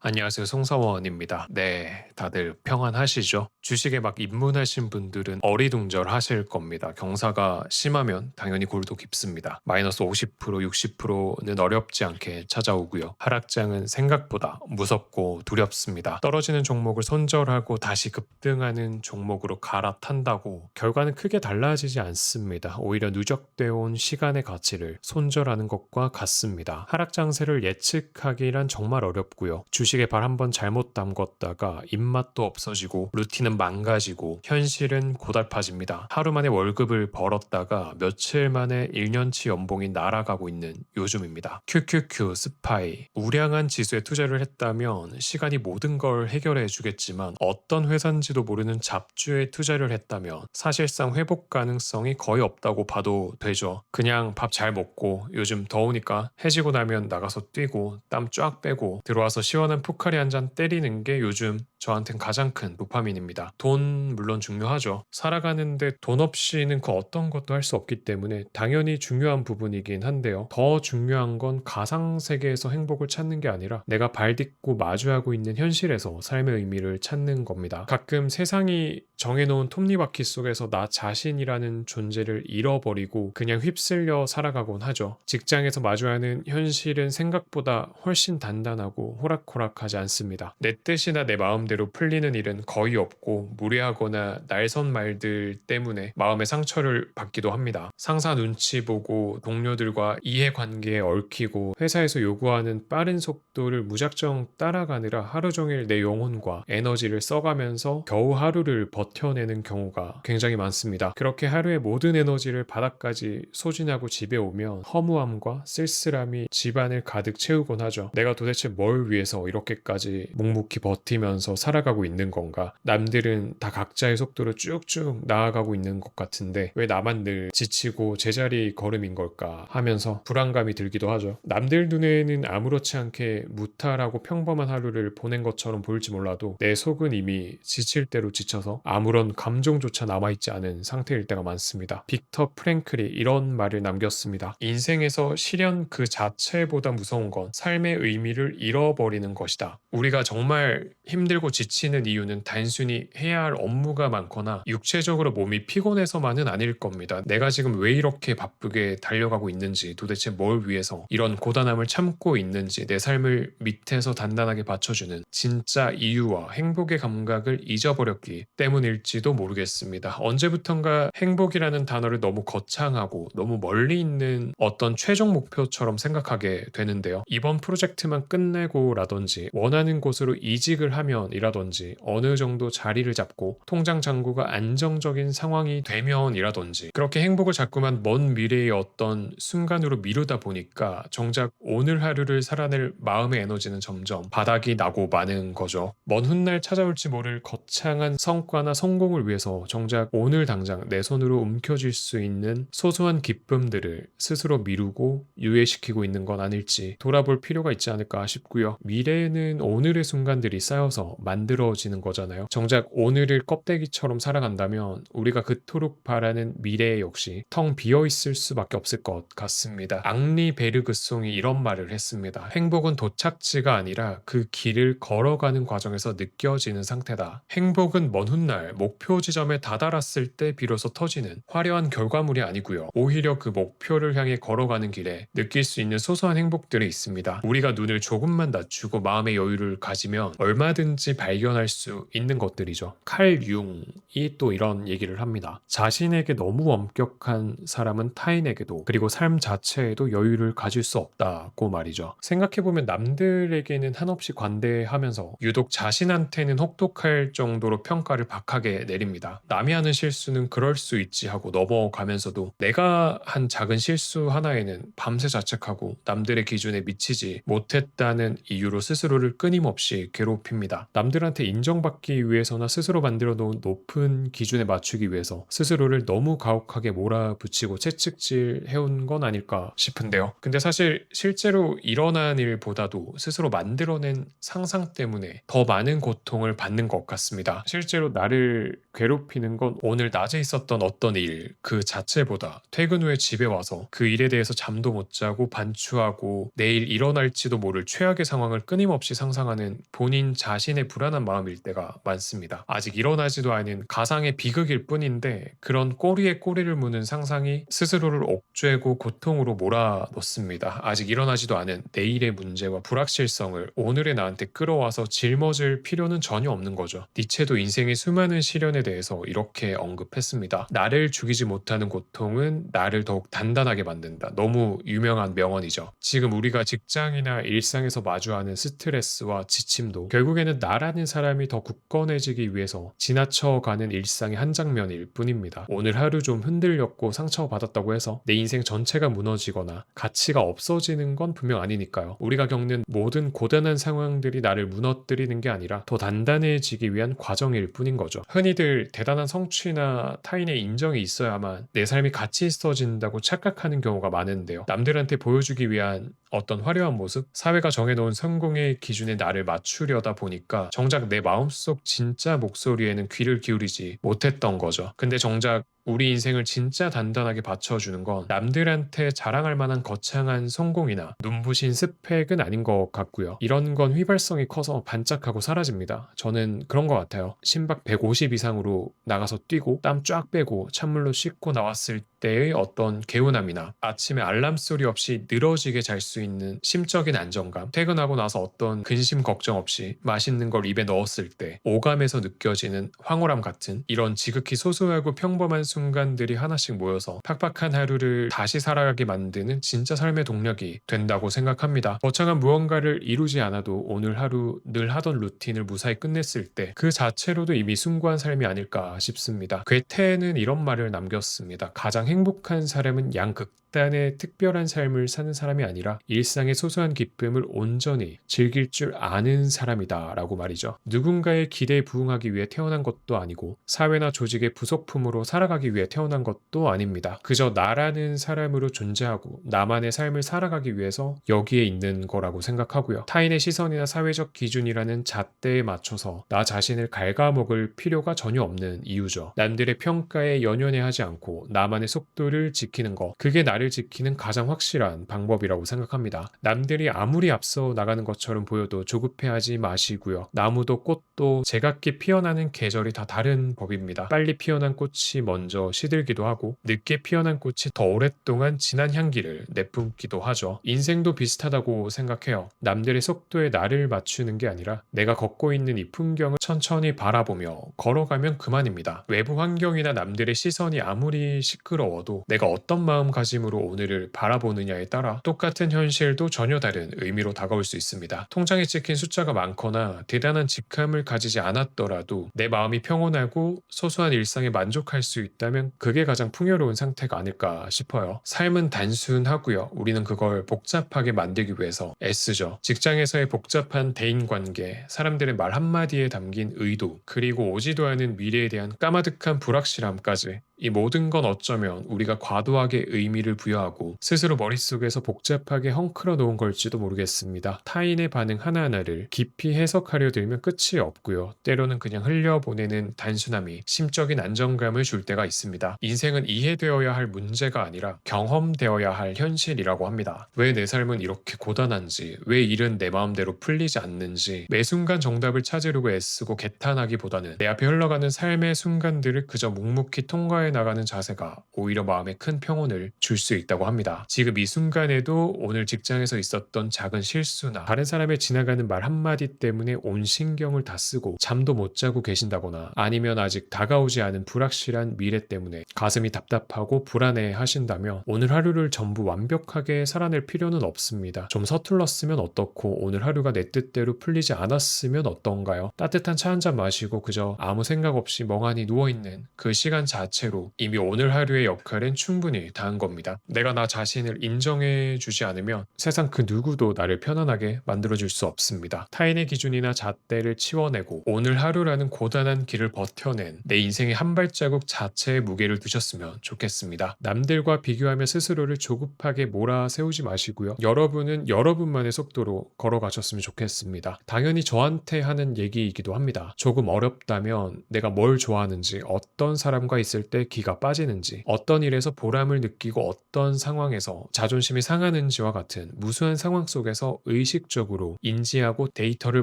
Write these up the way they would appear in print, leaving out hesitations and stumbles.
안녕하세요. 송서원입니다. 네, 다들 평안하시죠? 주식에 막 입문하신 분들은 어리둥절하실 겁니다. 경사가 심하면 당연히 골도 깊습니다. 마이너스 50%, 60%는 어렵지 않게 찾아오고요. 하락장은 생각보다 무섭고 두렵습니다. 떨어지는 종목을 손절하고 다시 급등하는 종목으로 갈아탄다고 결과는 크게 달라지지 않습니다. 오히려 누적되어 온 시간의 가치를 손절하는 것과 같습니다. 하락장세를 예측하기란 정말 어렵고요. 주식에 발 한번 잘못 담궜다가 입맛도 없어지고 루틴은 망가지고 현실은 고달파집니다. 하루 만에 월급을 벌었다가 며칠 만에 1년치 연봉이 날아가고 있는 요즘입니다. QQQ, 스파이, 우량한 지수에 투자를 했다면 시간이 모든 걸 해결해 주겠지만 어떤 회사인지도 모르는 잡주에 투자를 했다면 사실상 회복 가능성이 거의 없다고 봐도 되죠. 그냥 밥 잘 먹고 요즘 더우니까 해지고 나면 나가서 뛰고 땀 쫙 빼고 들어와서 시원한 포카리 한 잔 때리는 게 요즘 저한텐 가장 큰 도파민입니다. 돈 물론 중요하죠. 살아가는데 돈 없이는 그 어떤 것도 할 수 없기 때문에 당연히 중요한 부분이긴 한데요. 더 중요한 건 가상 세계에서 행복을 찾는 게 아니라 내가 발 딛고 마주하고 있는 현실에서 삶의 의미를 찾는 겁니다. 가끔 세상이 정해놓은 톱니바퀴 속에서 나 자신이라는 존재를 잃어버리고 그냥 휩쓸려 살아가곤 하죠. 직장에서 마주하는 현실은 생각보다 훨씬 단단하고 호락호락하지 않습니다. 내 뜻이나 내 마음대로 풀리는 일은 거의 없고 무례하거나 날선 말들 때문에 마음의 상처를 받기도 합니다. 상사 눈치 보고 동료들과 이해관계에 얽히고 회사에서 요구하는 빠른 속도를 무작정 따라가느라 하루 종일 내 영혼과 에너지를 써가면서 겨우 하루를 버텨내는 경우가 굉장히 많습니다. 그렇게 하루의 모든 에너지를 바닥까지 소진하고 집에 오면 허무함과 쓸쓸함이 집안을 가득 채우곤 하죠. 내가 도대체 뭘 위해서 이렇게까지 묵묵히 버티면서 살아가고 있는 건가? 남들은 다 각자의 속도로 쭉쭉 나아가고 있는 것 같은데 왜 나만 늘 지치고 제자리 걸음인 걸까 하면서 불안감이 들기도 하죠. 남들 눈에는 아무렇지 않게 무탈하고 평범한 하루를 보낸 것처럼 보일지 몰라도 내 속은 이미 지칠 대로 지쳐서 아무런 감정조차 남아있지 않은 상태일 때가 많습니다. 빅터 프랭클이 이런 말을 남겼습니다. 인생에서 시련 그 자체보다 무서운 건 삶의 의미를 잃어버리는 것이다. 우리가 정말 힘들고 지치는 이유는 단순히 해야 할 업무가 많거나 육체적으로 몸이 피곤해서만은 아닐 겁니다. 내가 지금 왜 이렇게 바쁘게 달려가고 있는지, 도대체 뭘 위해서 이런 고단함을 참고 있는지, 내 삶을 밑에서 단단하게 받쳐주는 진짜 이유와 행복의 감각을 잊어버렸기 때문일지도 모르겠습니다. 언제부턴가 행복이라는 단어를 너무 거창하고 너무 멀리 있는 어떤 최종 목표처럼 생각하게 되는데요. 이번 프로젝트만 끝내고라든지 원하는 곳으로 이직을 하면이라든지 어느 정도 자리를 잡고 통장 잔고가 안정적인 상황이 되면이라든지 그렇게 행복을 자꾸만 먼 미래의 어떤 순간으로 미루다 보니까 정작 오늘 하루를 살아낼 마음의 에너지는 점점 바닥이 나고 마는 거죠. 먼 훗날 찾아올지 모를 거창한 성과나 성공을 위해서 정작 오늘 당장 내 손으로 움켜쥘 수 있는 소소한 기쁨들을 스스로 미루고 유예시키고 있는 건 아닐지 돌아볼 필요가 있지 않을까 싶고요. 미래에는 오늘의 순간들이 쌓여서 만들어지는 거잖아요. 정작 오늘을 껍데기처럼 살아간다면 우리가 그토록 바라는 미래 역시 텅 비어있을 수밖에 없을 것 같습니다. 앙리 베르그송이 이런 말을 했습니다. 행복은 도착지가 아니라 그 길을 걸어가는 과정에서 느껴지는 상태다. 행복은 먼 훗날 목표 지점에 다다랐을 때 비로소 터지는 화려한 결과물이 아니고요. 오히려 그 목표를 향해 걸어가는 길에 느낄 수 있는 소소한 행복들이 있습니다. 우리가 눈을 조금만 낮추고 마음의 여유를 가지면 얼마든지 발견할 수 있는 것들이죠. 칼 융이 또 이런 얘기를 합니다. 자신에게 너무 엄격한 사람은 타인에게도 그리고 삶 자체에도 여유를 가질 수 없다고 말이죠. 생각해보면 남들에게는 한없이 관대하면서 유독 자신한테는 혹독할 정도로 평가를 박하게 내립니다. 남이 하는 실수는 그럴 수 있지 하고 넘어가면서도 내가 한 작은 실수 하나에는 밤새 자책하고 남들의 기준에 미치지 못했다는 이유로 스스로를 끊임없이 괴롭힙니다. 남들한테 인정받기 위해서나 스스로 만들어 놓은 높은 기준에 맞추기 위해서 스스로를 너무 가혹하게 몰아붙이고 채찍질 해온 건 아닐까 싶은데요. 근데 사실 실제로 일어난 일보다도 스스로 만들어낸 상상 때문에 더 많은 고통을 받는 것 같습니다. 실제로 나를 괴롭히는 건 오늘 낮에 있었던 어떤 일 그 자체보다 퇴근 후에 집에 와서 그 일에 대해서 잠도 못 자고 반추하고 내일 일어날지도 모를 최악의 상황을 끊임없이 상상하는 본인 자신의 불안한 마음일 때가 많습니다. 아직 일어나지도 않은 가상의 비극일 뿐인데 그런 꼬리에 꼬리를 무는 상상이 스스로를 옥죄고 고통으로 몰아넣습니다. 아직 일어나지도 않은 내일의 문제와 불확실성을 오늘의 나한테 끌어와서 짊어질 필요는 전혀 없는 거죠. 니체도 인생의 수많은 시련에 대해서 이렇게 언급했습니다. 나를 죽이지 못하는 고통은 나를 더욱 단단하게 만든다. 너무 유명한 명언이죠. 지금 우리가 직장이나 일상에서 마주하는 스트레스와 지침도 결국에는 나라는 사람이 더 굳건해지기 위해서 지나쳐가는 일상의 한 장면일 뿐입니다. 오늘 하루 좀 흔들렸고 상처받았다고 해서 내 인생 전체가 무너지거나 가치가 없어지는 건 분명 아니니까요. 우리가 겪는 모든 고단한 상황들이 나를 무너뜨리는 게 아니라 더 단단해지기 위한 과정일 뿐인 거죠. 흔히들 대단한 성취나 타인의 인정이 있어야만 내 삶이 가치 있어진다고 착각하는 경우가 많은데요. 남들한테 보여주기 위한 어떤 화려한 모습, 사회가 정해놓은 성공의 기준에 나를 맞추려다 보니까 정작 내 마음속 진짜 목소리에는 귀를 기울이지 못했던 거죠. 근데 정작 우리 인생을 진짜 단단하게 받쳐주는 건 남들한테 자랑할 만한 거창한 성공이나 눈부신 스펙은 아닌 것 같고요. 이런 건 휘발성이 커서 반짝하고 사라집니다. 저는 그런 것 같아요. 심박 150 이상으로 나가서 뛰고 땀 쫙 빼고 찬물로 씻고 나왔을 때의 어떤 개운함이나 아침에 알람 소리 없이 늘어지게 잘 수 있는 심적인 안정감, 퇴근하고 나서 어떤 근심 걱정 없이 맛있는 걸 입에 넣었을 때 오감에서 느껴지는 황홀함 같은 이런 지극히 소소하고 평범한 순간들이 하나씩 모여서 팍팍한 하루를 다시 살아가게 만드는 진짜 삶의 동력이 된다고 생각합니다. 거창한 무언가를 이루지 않아도 오늘 하루 늘 하던 루틴을 무사히 끝냈을 때 그 자체로도 이미 숭고한 삶이 아닐까 싶습니다. 괴테는 이런 말을 남겼습니다. 가장 행복한 사람은 양극단의 특별한 삶을 사는 사람이 아니라 일상의 소소한 기쁨을 온전히 즐길 줄 아는 사람이다 라고 말이죠. 누군가의 기대에 부응하기 위해 태어난 것도 아니고 사회나 조직의 부속품으로 살아가기 위해 태어난 것도 아닙니다. 그저 나라는 사람으로 존재하고 나만의 삶을 살아가기 위해서 여기에 있는 거라고 생각하고요. 타인의 시선이나 사회적 기준이라는 잣대에 맞춰서 나 자신을 갉아먹을 필요가 전혀 없는 이유죠. 남들의 평가에 연연해하지 않고 나만의 속도를 지키는 것, 그게 나를 지키는 가장 확실한 방법이라고 생각합니다. 남들이 아무리 앞서 나가는 것처럼 보여도 조급해하지 마시고요. 나무도 꽃도 제각기 피어나는 계절이 다 다른 법입니다. 빨리 피어난 꽃이 먼저 시들기도 하고 늦게 피어난 꽃이 더 오랫동안 진한 향기를 내뿜기도 하죠. 인생도 비슷하다고 생각해요. 남들의 속도에 나를 맞추는 게 아니라 내가 걷고 있는 이 풍경을 천천히 바라보며 걸어가면 그만입니다. 외부 환경이나 남들의 시선이 아무리 시끄러워도 내가 어떤 마음가짐으로 오늘을 바라보느냐에 따라 똑같은 현실도 전혀 다른 의미로 다가올 수 있습니다. 통장에 찍힌 숫자가 많거나 대단한 직함을 가지지 않았더라도 내 마음이 평온하고 소소한 일상에 만족할 수 있다면 그게 가장 풍요로운 상태가 아닐까 싶어요. 삶은 단순하고요. 우리는 그걸 복잡하게 만들기 위해서 애쓰죠. 직장에서의 복잡한 대인관계, 사람들의 말 한마디에 담긴 의도, 그리고 오지도 않은 미래에 대한 까마득한 불확실함까지 이 모든 건 어쩌면 우리가 과도하게 의미를 부여하고 스스로 머릿속에서 복잡하게 헝클어 놓은 걸지도 모르겠습니다. 타인의 반응 하나하나를 깊이 해석하려 들면 끝이 없고요. 때로는 그냥 흘려보내는 단순함이 심적인 안정감을 줄 때가 있습니다. 인생은 이해되어야 할 문제가 아니라 경험되어야 할 현실이라고 합니다. 왜 내 삶은 이렇게 고단한지, 왜 일은 내 마음대로 풀리지 않는지 매 순간 정답을 찾으려고 애쓰고 개탄하기보다는 내 앞에 흘러가는 삶의 순간들을 그저 묵묵히 통과해 나가는 자세가 오히려 마음에 큰 평온을 줄 수 있다고 합니다. 지금 이 순간에도 오늘 직장에서 있었던 작은 실수나 다른 사람의 지나가는 말 한마디 때문에 온 신경을 다 쓰고 잠도 못 자고 계신다거나 아니면 아직 다가오지 않은 불확실한 미래 때문에 가슴이 답답하고 불안해 하신다면 오늘 하루를 전부 완벽하게 살아낼 필요는 없습니다. 좀 서툴렀으면 어떻고 오늘 하루가 내 뜻대로 풀리지 않았으면 어떤가요? 따뜻한 차 한 잔 마시고 그저 아무 생각 없이 멍하니 누워있는 그 시간 자체로 것으로 이미 오늘 하루의 역할은 충분히 다한 겁니다. 내가 나 자신을 인정해 주지 않으면 세상 그 누구도 나를 편안하게 만들어줄 수 없습니다. 타인의 기준이나 잣대를 치워내고 오늘 하루라는 고단한 길을 버텨낸 내 인생의 한 발자국 자체에 무게를 두셨으면 좋겠습니다. 남들과 비교하며 스스로를 조급하게 몰아세우지 마시고요. 여러분은 여러분만의 속도로 걸어가셨으면 좋겠습니다. 당연히 저한테 하는 얘기이기도 합니다. 조금 어렵다면 내가 뭘 좋아하는지, 어떤 사람과 있을 때 기가 빠지는지, 어떤 일에서 보람을 느끼고 어떤 상황에서 자존심이 상하는지와 같은 무수한 상황 속에서 의식적으로 인지하고 데이터를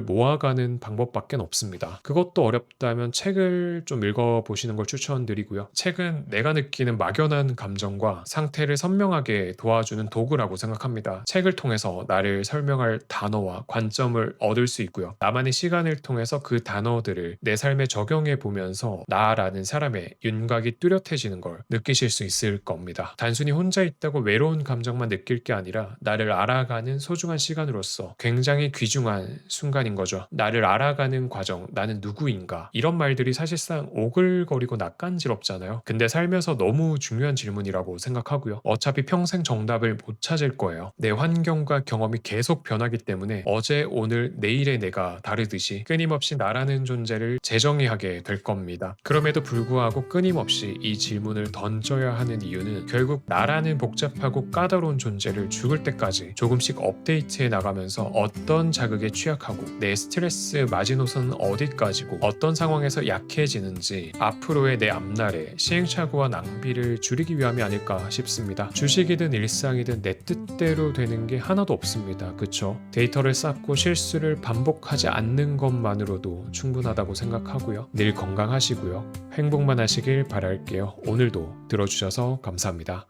모아가는 방법밖에 없습니다. 그것도 어렵다면 책을 좀 읽어보시는 걸 추천드리고요. 책은 내가 느끼는 막연한 감정과 상태를 선명하게 도와주는 도구라고 생각합니다. 책을 통해서 나를 설명할 단어와 관점을 얻을 수 있고요. 나만의 시간을 통해서 그 단어들을 내 삶에 적용해 보면서 나라는 사람의 윤곽이 뚜렷해지는 걸 느끼실 수 있을 겁니다. 단순히 혼자 있다고 외로운 감정만 느낄 게 아니라 나를 알아가는 소중한 시간으로서 굉장히 귀중한 순간인 거죠. 나를 알아가는 과정, 나는 누구인가, 이런 말들이 사실상 오글거리고 낯간지럽잖아요. 근데 살면서 너무 중요한 질문이라고 생각하고요. 어차피 평생 정답을 못 찾을 거예요. 내 환경과 경험이 계속 변하기 때문에 어제, 오늘, 내일의 내가 다르듯이 끊임없이 나라는 존재를 재정의하게 될 겁니다. 그럼에도 불구하고 끊임없이 이 질문을 던져야 하는 이유는 결국 나라는 복잡하고 까다로운 존재를 죽을 때까지 조금씩 업데이트해 나가면서 어떤 자극에 취약하고 내 스트레스 마지노선은 어디까지고 어떤 상황에서 약해지는지 앞으로의 내 앞날에 시행착오와 낭비를 줄이기 위함이 아닐까 싶습니다. 주식이든 일상이든 내 뜻대로 되는 게 하나도 없습니다. 그쵸? 데이터를 쌓고 실수를 반복하지 않는 것만으로도 충분하다고 생각하고요. 늘 건강하시고요. 행복만 하시길 바랄게요. 오늘도 들어주셔서 감사합니다.